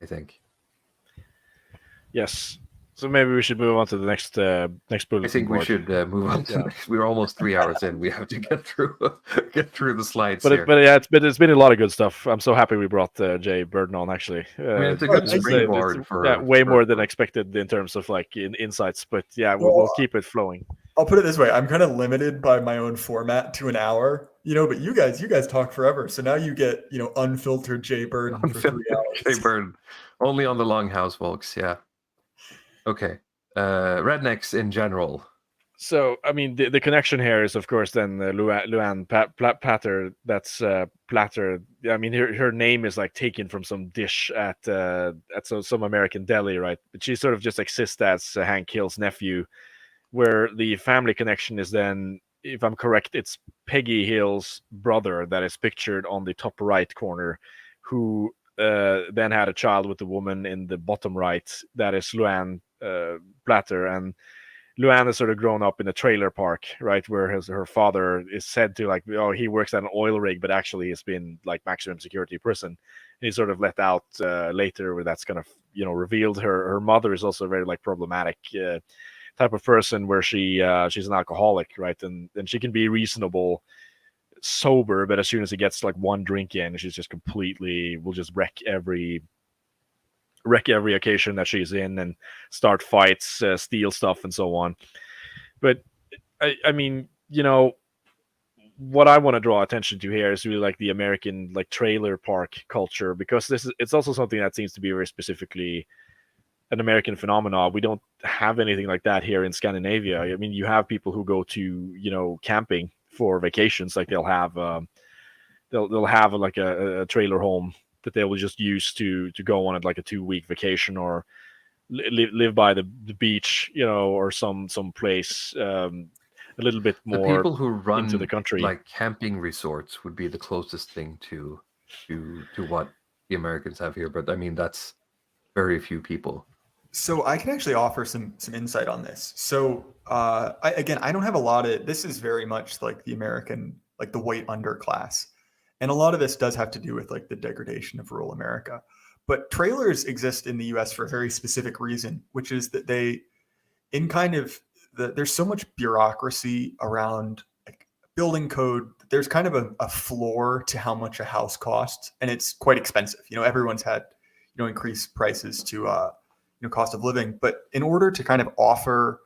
I think. Yes. So maybe we should move on to the next I bulletin think we board. should move on to Yeah. next. We're almost 3 hours in. We have to get through get through the slides But here. yeah, it's been a lot of good stuff. I'm so happy we brought Jay Burden on. Actually, I mean, it's a Oh, good thank you. it's springboard way more than for expected in terms of like insights. But yeah, we'll Well, keep it flowing. I'll put it this way: I'm kind of limited by my own format to an hour, but you guys talk forever, so now you get unfiltered Jay Burden for three unfiltered Jay hours. Burn. Only on the Longhouse, folks. Yeah. Okay. Rednecks in general. So I mean, the connection here is of course then Luanne Platter. That's Platter. I mean, her name is like taken from some dish at some American deli, right? But she sort of just exists as Hank Hill's nephew, where the family connection is then, if I'm correct, it's Peggy Hill's brother that is pictured on the top right corner, who then had a child with the woman in the bottom right. That is Luanne Platter, and Luanne has sort of grown up in a trailer park, right, where her father is said to like, oh, he works at an oil rig, but actually has been like maximum security prison. And he's sort of let out later, where that's kind of revealed. Her mother is also very like problematic. Type of person where she's an alcoholic, right, and she can be reasonable sober, but as soon as it gets like one drink in, she's just completely will just wreck every occasion that she's in and start fights, steal stuff, and so on. But I mean, what I want to draw attention to here is really like the American like trailer park culture, because it's also something that seems to be very specifically an American phenomenon. We don't have anything like that here in Scandinavia. I mean, you have people who go to camping for vacations, like they'll have like a trailer home that they will just use to go on at like a 2 week vacation, or live by the beach, or some place a little bit The more people who into the run country. like camping resorts would be the closest thing to what the Americans have here. But I mean, that's very few people. So I can actually offer some insight on this. So I don't have a lot of this. Is very much like the American, like the white underclass, and a lot of this does have to do with like the degradation of rural America. But trailers exist in the U.S. for a very specific reason, which is that in kind of there's so much bureaucracy around like building code. There's kind of a floor to how much a house costs, and it's quite expensive. Everyone's had increased prices to cost of living, but in order to kind of offer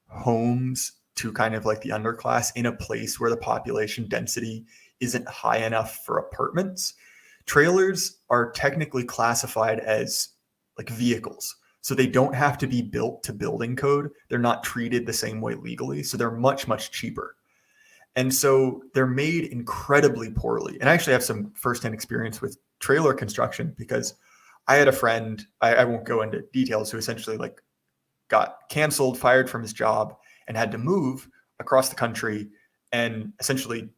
homes to kind of like the underclass in a place where the population density isn't high enough for apartments, trailers are technically classified as like vehicles. So they don't have to be built to building code. They're not treated the same way legally. So they're much, much cheaper. And so they're made incredibly poorly. And I actually have some firsthand experience with trailer construction because I had a friend, I won't go into details, who essentially like got canceled, fired from his job, and had to move across the country and essentially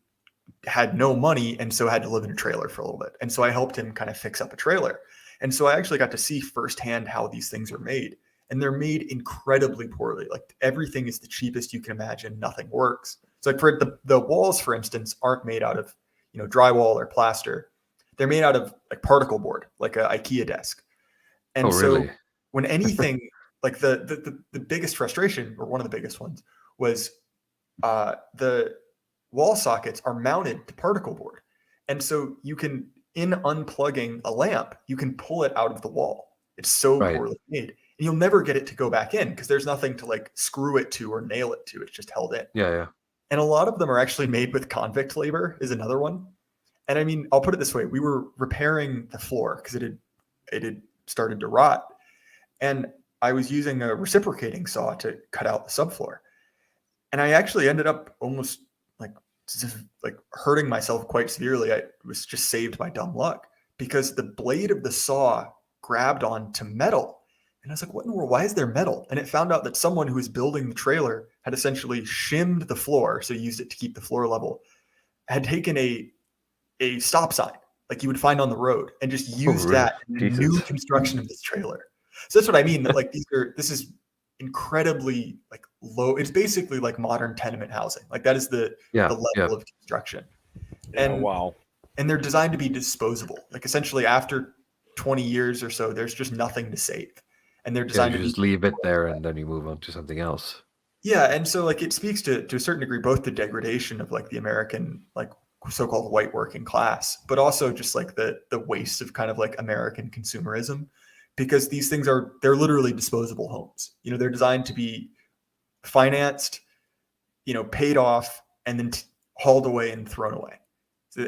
had no money, and so had to live in a trailer for a little bit. And so I helped him kind of fix up a trailer. And so I actually got to see firsthand how these things are made. And they're made incredibly poorly. Like everything is the cheapest you can imagine. Nothing works. So like for the walls, for instance, aren't made out of drywall or plaster. They're made out of like particle board, like an IKEA desk. Oh, And so really? when anything like the biggest frustration, or one of the biggest ones, was the wall sockets are mounted to particle board. And so you can, in unplugging a lamp, you can pull it out of the wall. It's so Right. poorly made. And you'll never get it to go back in because there's nothing to like screw it to or nail it to. It's just held in. Yeah, yeah. And a lot of them are actually made with convict labor, is another one. And I mean, I'll put it this way: we were repairing the floor because it had started to rot, and I was using a reciprocating saw to cut out the subfloor, and I actually ended up almost like like hurting myself quite severely. I was just saved by dumb luck because the blade of the saw grabbed onto metal. And I was like, what in the world? Why is there metal? And it found out that someone who was building the trailer had essentially shimmed the floor, so used it to keep the floor level, had taken a stop sign like you would find on the road and just Oh, used really? that in the new Jesus. construction of this trailer. So that's what I mean, that like this is incredibly like low. It's basically like modern tenement housing. Like that is the Yeah, level yeah. of construction. Yeah, And wow. and they're designed to be disposable. Like essentially after 20 years or so, there's just nothing to save, and they're Yeah, designed you to just be. leave it there and then you move on to something else. Yeah, and so like it speaks to a certain degree both the degradation of like the American like so-called white working class, but also just like the waste of kind of like American consumerism, because these things they're literally disposable homes. They're designed to be financed, paid off, and then hauled away and thrown away.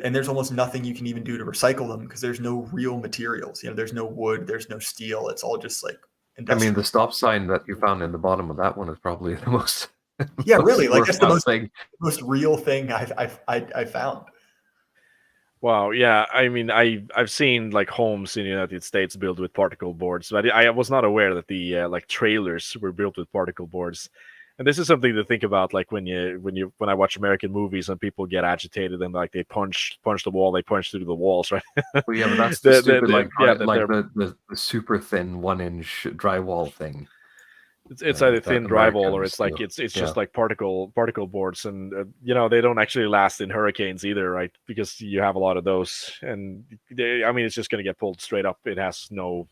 And there's almost nothing you can even do to recycle them because there's no real materials. There's no wood, there's no steel. It's all just like I mean, industrial. the stop sign that you found in the bottom of that one is probably the most Yeah, really. Like that's the thing. most real thing I found. Wow, yeah. I mean, I've seen like homes in the United States built with particle boards, but I was not aware that the like trailers were built with particle boards. And this is something to think about, like when I watch American movies and people get agitated and like they punch the wall, they punch through the walls, right? Well, yeah, but that's the stupid the super thin 1-inch drywall thing. It's either thin drywall or it's do. like it's just like particle boards, and they don't actually last in hurricanes either, right? Because you have a lot of those, and I mean it's just going to get pulled straight up. It has no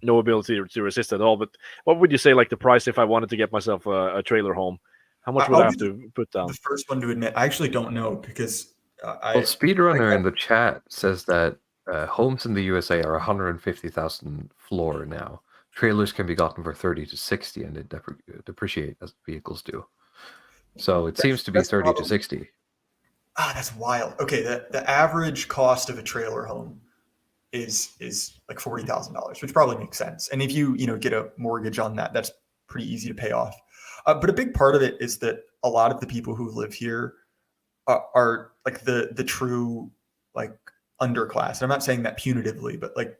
ability to resist at all. But what would you say, like the price if I wanted to get myself a trailer home? How much would I have to put down? The first one to admit, I actually don't know because Speedrunner in the chat says that homes in the USA are 150,000 floor now. Trailers can be gotten for 30 to 60, and they depreciate as vehicles do. So it seems to be 30 to 60. That's wild. Okay, the average cost of a trailer home is like $40,000, which probably makes sense. And if you get a mortgage on that, that's pretty easy to pay off. But a big part of it is that a lot of the people who live here are like the true like underclass. And I'm not saying that punitively, but like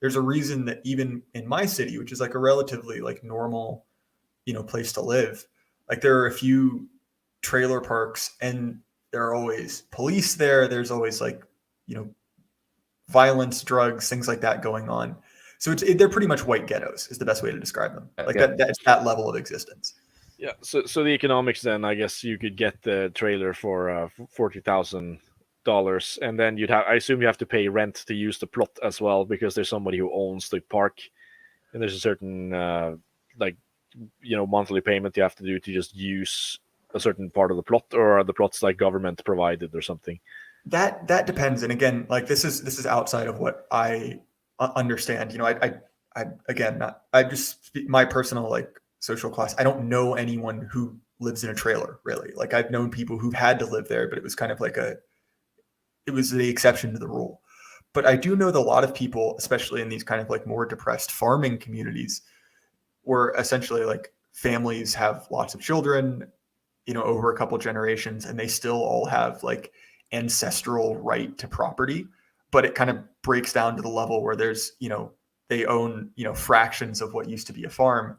there's a reason that even in my city, which is like a relatively like normal, place to live, like there are a few trailer parks and there are always police there. There's always like, violence, drugs, things like that going on. So they're pretty much white ghettos is the best way to describe them. Like that's that level of existence. Yeah. So the economics then, I guess you could get the trailer for $40,000, and then I assume you have to pay rent to use the plot as well because there's somebody who owns the park, and there's a certain monthly payment you have to do to just use a certain part of the plot, or are the plots like government provided or something? That depends. And again, like this is outside of what I understand. I just speak my personal like social class. I don't know anyone who lives in a trailer really. Like I've known people who've had to live there, but it was kind of like it was the exception to the rule. But I do know that a lot of people, especially in these kind of like more depressed farming communities, where essentially like families have lots of children, over a couple generations, and they still all have like ancestral right to property, but it kind of breaks down to the level where there's, they own, fractions of what used to be a farm.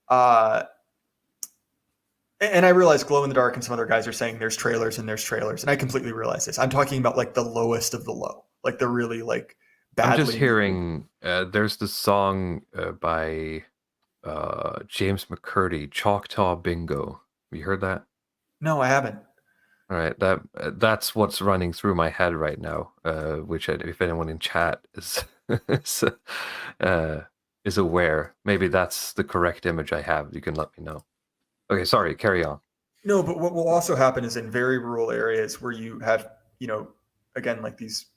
And I realize Glow in the Dark and some other guys are saying there's trailers. And I completely realize this. I'm talking about like the lowest of the low, like the really like badly. I'm just hearing, there's this song by James McCurdy, Choctaw Bingo. Have you heard that? No, I haven't. All right, that's what's running through my head right now. Which if anyone in chat is is aware, maybe that's the correct image I have. You can let me know. Okay, sorry, carry on. No, but what will also happen is in very rural areas where you have, again, like these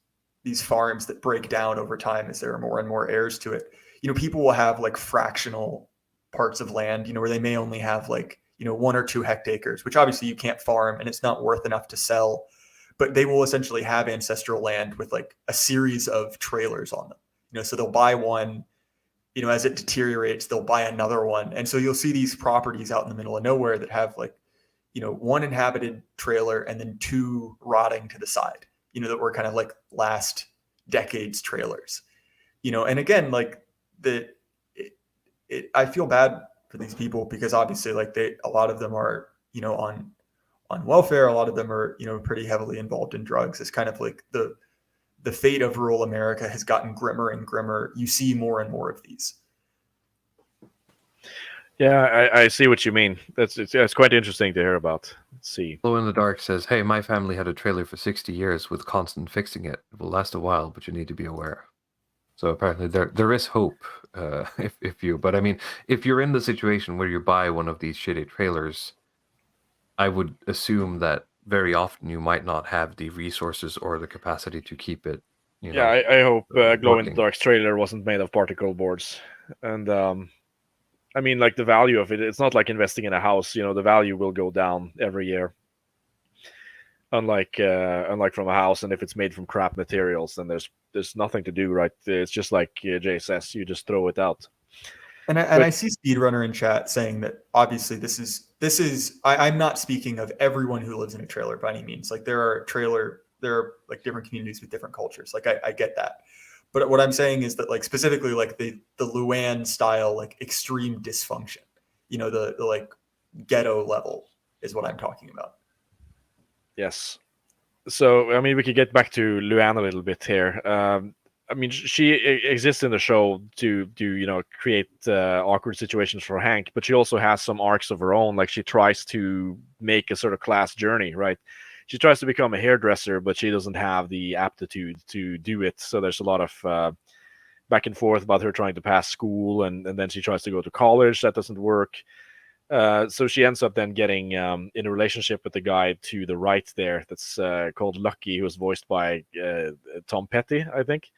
farms that break down over time as there are more and more heirs to it. People will have like fractional parts of land, where they may only have like 1 or 2 hectares, which obviously you can't farm and it's not worth enough to sell, but they will essentially have ancestral land with like a series of trailers on them. So they'll buy one, as it deteriorates, they'll buy another one. And so you'll see these properties out in the middle of nowhere that have like, 1 inhabited trailer and then 2 rotting to the side, that were kind of like last decade's trailers, and again, like I feel bad for these people because obviously like a lot of them are, on welfare. A lot of them are, pretty heavily involved in drugs. It's kind of like the fate of rural America has gotten grimmer and grimmer. You see more and more of these. Yeah, I see what you mean. It's quite interesting to hear about. Let's see. Glow in the Dark says, "Hey, my family had a trailer for 60 years with constant fixing it. It will last a while, but you need to be aware." So apparently there is hope, but I mean, if you're in the situation where you buy one of these shitty trailers, I would assume that very often you might not have the resources or the capacity to keep it, Yeah, I hope Glow in the working. Dark's trailer wasn't made of particle boards. And I mean, like the value of it, it's not like investing in a house. The value will go down every year. Unlike from a house, and if it's made from crap materials, then there's nothing to do, right? It's just like Jay says, you just throw it out. And I see Speedrunner in chat saying that obviously this is I'm not speaking of everyone who lives in a trailer by any means. Like there are like different communities with different cultures. Like I get that. But what I'm saying is that like specifically like the Luanne style like extreme dysfunction, the like ghetto level is what I'm talking about. Yes. So I mean, we could get back to Luanne a little bit here. I mean, she exists in the show to create awkward situations for Hank, but she also has some arcs of her own. Like she tries to make a sort of class journey, right? She tries to become a hairdresser, but she doesn't have the aptitude to do it. So there's a lot of back and forth about her trying to pass school, and then she tries to go to college. That doesn't work. So she ends up then getting in a relationship with the guy to the right there that's called Lucky, who was voiced by Tom Petty, I think,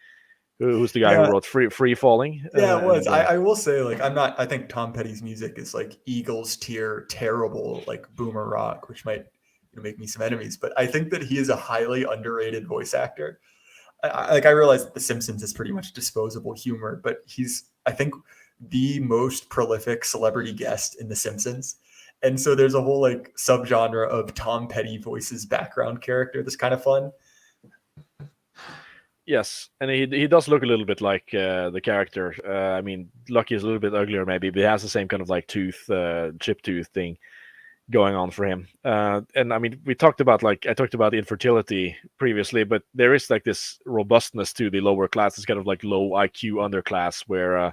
who's the guy who wrote Free Falling. Yeah, it was. I will say, like, I think Tom Petty's music is like Eagles tier terrible, like boomer rock, which might make me some enemies. But I think that he is a highly underrated voice actor. I realize that The Simpsons is pretty much disposable humor, but he's, I think, the most prolific celebrity guest in The Simpsons. And so there's a whole like subgenre of Tom Petty voices background character that's kind of fun. Yes, and he does look a little bit like the character. I mean, Lucky is a little bit uglier maybe, but he has the same kind of like chip tooth thing going on for him. And I mean, I talked about infertility previously, but there is like this robustness to the lower class. It's kind of like low IQ underclass where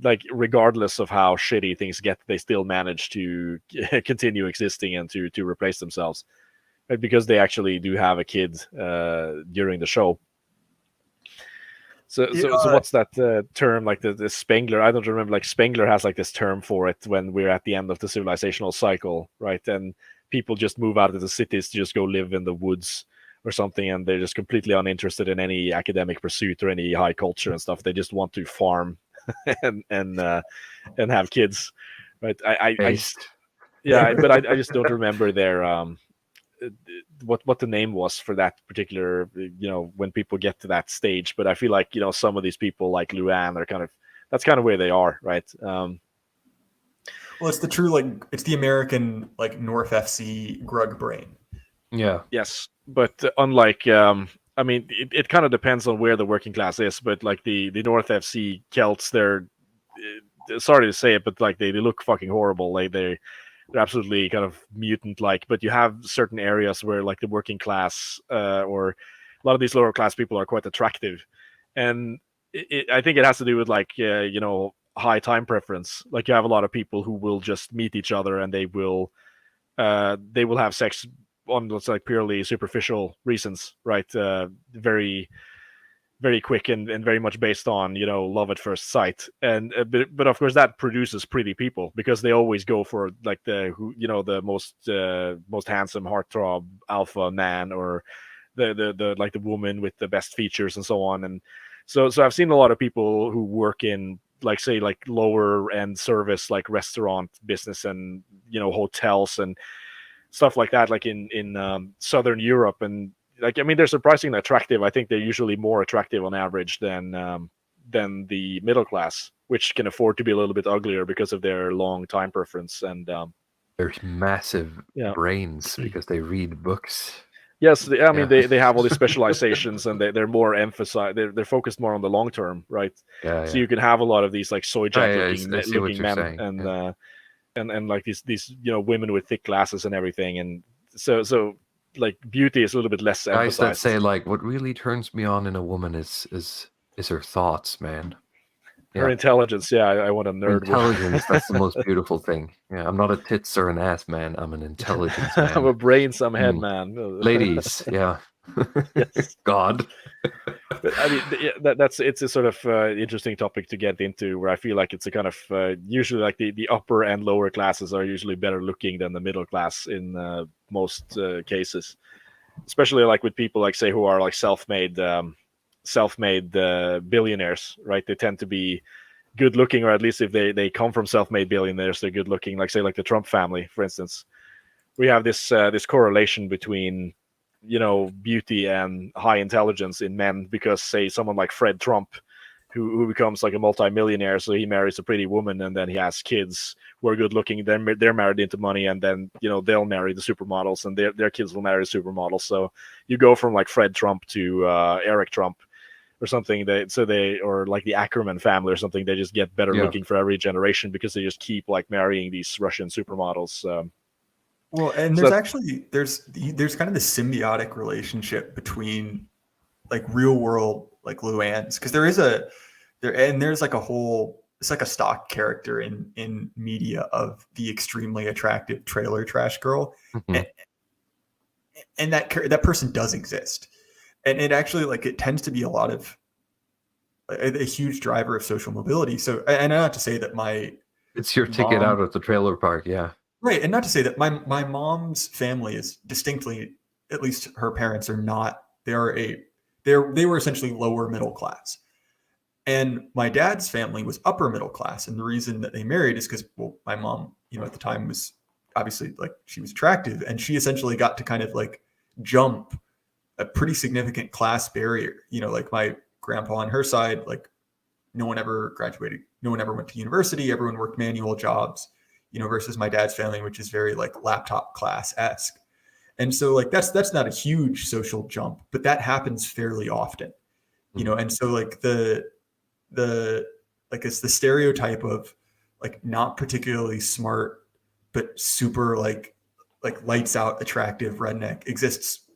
like regardless of how shitty things get, they still manage to continue existing and to replace themselves, right? Because they actually do have a kid during the show. So what's that term, like the Spengler? I don't remember. Like Spengler has like this term for it when we're at the end of the civilizational cycle, right? And people just move out of the cities to just go live in the woods or something, and they're just completely uninterested in any academic pursuit or any high culture and stuff. They just want to farm and have kids, right? But I just don't remember their what the name was for that particular, when people get to that stage. But I feel like some of these people like Luanne are that's kind of where they are, right? Well, it's the true, like, it's the American like North FC grug brain. Yeah. Yes, but unlike I mean, it kind of depends on where the working class is, but like the North FC Celts, they're sorry to say it, but like they look fucking horrible. Like they're absolutely kind of mutant-like. But you have certain areas where like the working class or a lot of these lower class people are quite attractive, and I think it has to do with like high time preference. Like you have a lot of people who will just meet each other and they will have sex on what's like purely superficial reasons, right? Very, very quick and very much based on love at first sight. And but of course that produces pretty people because they always go for like the most handsome heartthrob alpha man, or the like the woman with the best features and so on. And so I've seen a lot of people who work in like say like lower end service, like restaurant business and hotels and stuff like that, like in Southern Europe. And like, I mean, they're surprisingly attractive. I think they're usually more attractive on average than the middle class, which can afford to be a little bit uglier because of their long time preference and there's massive brains because they read books. Yes, I mean they have all these specializations and they're more emphasized. They're focused more on the long term, right? So you can have a lot of these like soy jack looking men saying, and like these women with thick glasses and everything, and so like beauty is a little bit less emphasized. Guys that say like what really turns me on in a woman is her thoughts, man. Her intelligence. I want a nerd. Intelligence, that's the most beautiful thing. Yeah, I'm not a tits or an ass man. I'm an intelligence man. I'm a brain, some head man. Ladies, yeah. Yes. God. But I mean, it's a sort of interesting topic to get into, where I feel like it's a kind of usually like the upper and lower classes are usually better looking than the middle class in most cases, especially like with people like say who are like self-made billionaires, right? They tend to be good looking, or at least if they come from self-made billionaires, they're good looking. Like say like the Trump family, for instance. We have this correlation between beauty and high intelligence in men, because say someone like Fred Trump, who becomes like a multimillionaire, so he marries a pretty woman and then he has kids who are good looking, then they're married into money, and then they'll marry the supermodels, and their kids will marry the supermodels. So you go from like Fred Trump to Eric Trump or something, or like the Ackerman family or something, they just get better looking for every generation because they just keep like marrying these Russian supermodels. Well, and there's actually there's kind of this symbiotic relationship between like real world like Luanne's, because there's like a whole, it's like a stock character in media of the extremely attractive trailer trash girl, and that person does exist, and it actually like it tends to be a lot of a huge driver of social mobility. So, and not to say that it's your ticket out of the trailer park, yeah. Right, and not to say that my mom's family is distinctly, at least her parents are not. They were essentially lower middle class, and my dad's family was upper middle class. And the reason that they married is because, well, my mom, at the time was obviously like she was attractive, and she essentially got to kind of like jump a pretty significant class barrier. Like my grandpa on her side, like no one ever graduated, no one ever went to university. Everyone worked manual jobs. Versus my dad's family, which is very like laptop class-esque. And so like that's not a huge social jump, but that happens fairly often. And so like the like it's the stereotype of like not particularly smart but super like lights out attractive redneck exists.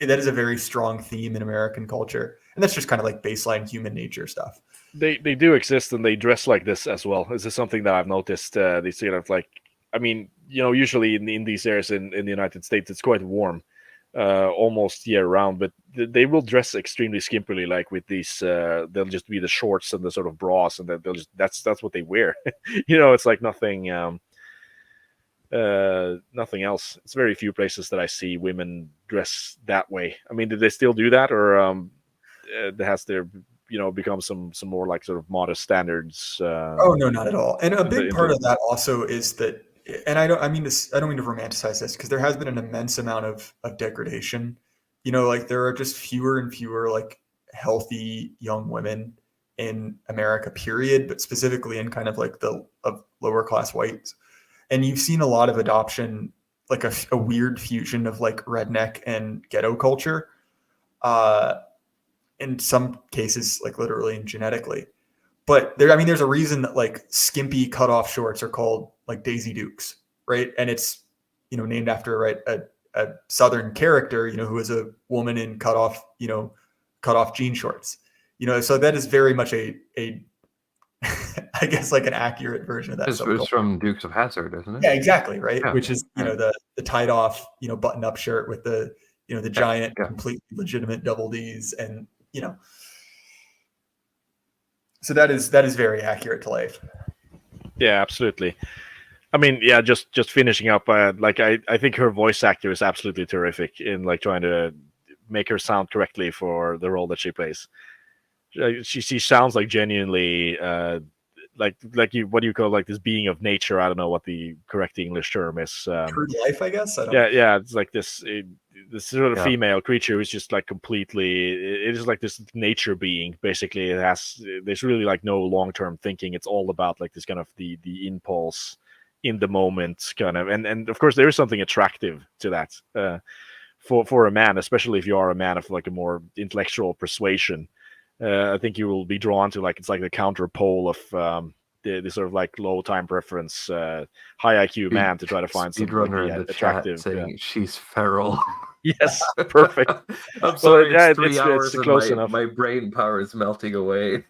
That is a very strong theme in American culture, and that's just kind of like baseline human nature stuff. They do exist, and they dress like this as well. This is something that I've noticed. They sort of like, I mean, usually in these areas in the United States, it's quite warm, almost year round. But they will dress extremely skimpily, like with these. They'll just be the shorts and the sort of bras, and they'll just that's what they wear. It's like nothing. Nothing else. It's very few places that I see women dress that way. I mean, did they still do that, or has there become some more like sort of modest standards? Oh no, not at all. And a big part of that also is that, and I don't mean to romanticize this, because there has been an immense amount of degradation. Like there are just fewer and fewer like healthy young women in America, period, but specifically in kind of like of lower class whites. And you've seen a lot of adoption, like a weird fusion of like redneck and ghetto culture. In some cases, like literally and genetically. But there's a reason that like skimpy cutoff shorts are called like Daisy Dukes, right? And it's, named after a Southern character, who is a woman in cutoff jean shorts. So that is very much a I guess like an accurate version of that. It's from Dukes of Hazzard, isn't it? Yeah, exactly, right? Yeah. Which is, the tied off, button up shirt with the, the giant, completely legitimate double Ds, and so that is very accurate to life. Yeah, absolutely. I mean, yeah, just finishing up, like I think her voice actor is absolutely terrific in like trying to make her sound correctly for the role that she plays. She sounds like genuinely like what do you call like this being of nature? I don't know what the correct English term is. True life, I guess. Yeah, it's like this sort of female creature who's just like completely. It is like this nature being. Basically, there's really like no long-term thinking. It's all about like this kind of the impulse in the moment kind of, and of course there is something attractive to that for a man, especially if you are a man of like a more intellectual persuasion. I think you will be drawn to like it's like the counter pole of the sort of like low time preference, high IQ man to try to find something like, attractive. Saying she's feral. Yes, perfect. I'm sorry, well, it's 3 hours it's close enough. My brain power is melting away.